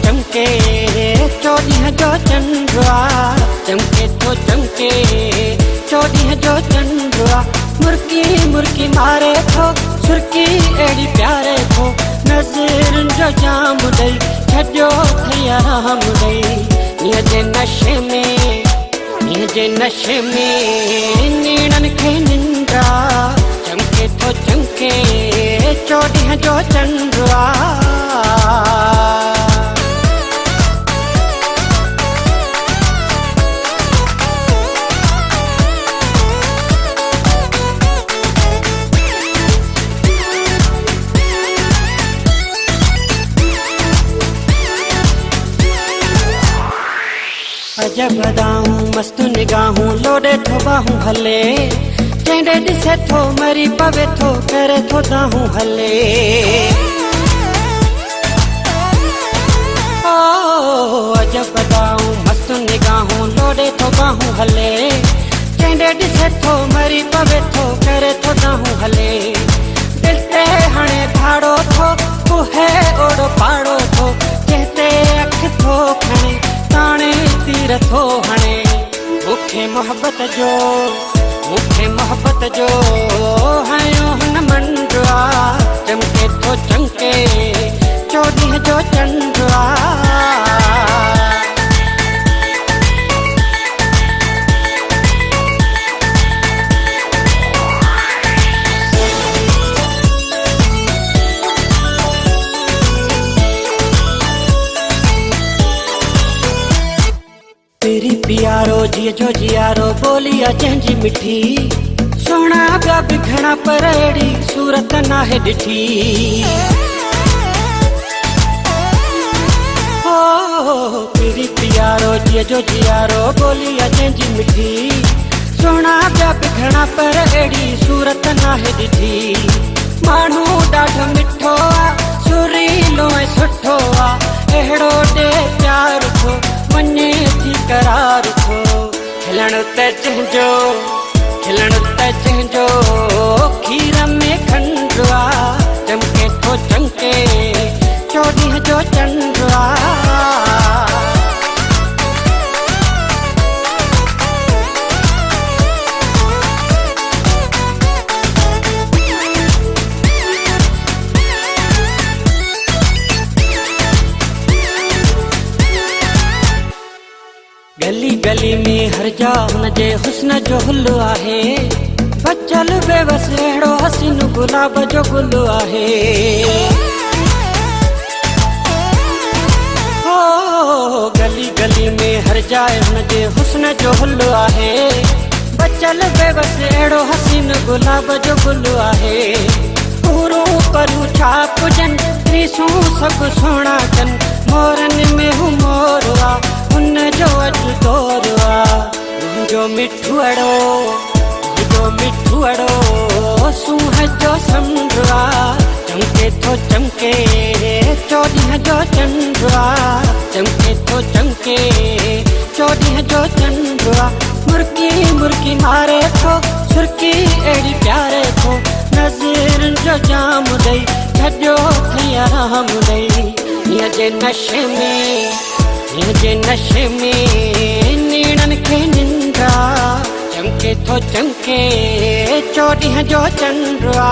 चमके चोॾींहं जो चंडुआ चमके थो चमके चोॾींहं जो चंडुआ मुर्की मुर्की मारे थो सुर्की अहिड़ी प्यारे थो नज़रनि जो जाम ॾेई छॾियो थई आराम ॾेई मींहं जे नशे में नीड़नि खे निंड्रा चमके थो चमके चोॾींहं जो चंडुआ अजब अदाऊं मस्त निगाहूं लोॾे थो बाहूं हले जंहिं ॾिसे थो मरी पवे थो करे थो दाहूं हले अजब अदाऊं मस्त निगाहूं लोॾे थो बाहूं हले जंहिं ॾिसे थो मरी पवे थो करे थो दाहूं हले दिलि ते हाणे भाड़ो थो कुहे ओड़ो पाड़ो थो जंहिं ते अख थो खणे ताणे तीर थो हणे मूंखे मोहबत जो हयो हुन मंडुआ चमके थो चमके चोॾींहं जो चंडुआ तेरी प्यारो जिए जो जियारो बोली आ जंहिंजी मिठी सोना ॿिया बि घणा पर अहिड़ी सूरत नाहे ॾिठी तेरी प्यारो जिए जो जियारो बोली आ जंहिंजी मिठी सोना ॿिया बि घणा पर अहिड़ी सूरत नाहे ॾिठी माण्हू ॾाढो मिठो आ सुरीलो ऐं सुठो आ अहिड़ो ॾे प्यार थो वञे थी करार थो खिलण त जंहिंजो खीर में खंडुआ चमके थो चमके चोॾींहं जो चंडुआ गली गली में हर जा हुनजे हुस्न जो हुल आहे बचल बेवस अहिड़ो हसीन गुलाब जो गुल आहे गली गली में हर जाए हुनजे हुस्न जो हुल आहे बचल बेवस अहिड़ो हसीन गुलाब जो गुल आहे पूरो करूं छा पुजनि रीसूं सभु सुहिणा कनि मोरनि में हू मोर आ हुन जो अॼु दौर आ मुंहिंजो मिठू अड़ो सूंह जो समुंड आ चमके थो चमके चोॾींहं जो चंडुआ चमके थो चमके चोॾींहं जो चंडुआ मुर्की मुर्की मारे थो सुर्की अहिड़ी प्यारे थो नज़रनि जो जाम ॾेई छॾियो थई आराम ॾेई मींहं जे नशे में नीड़नि खे निंड्रा चमके थो चमके चोॾींहं जो चंडुआ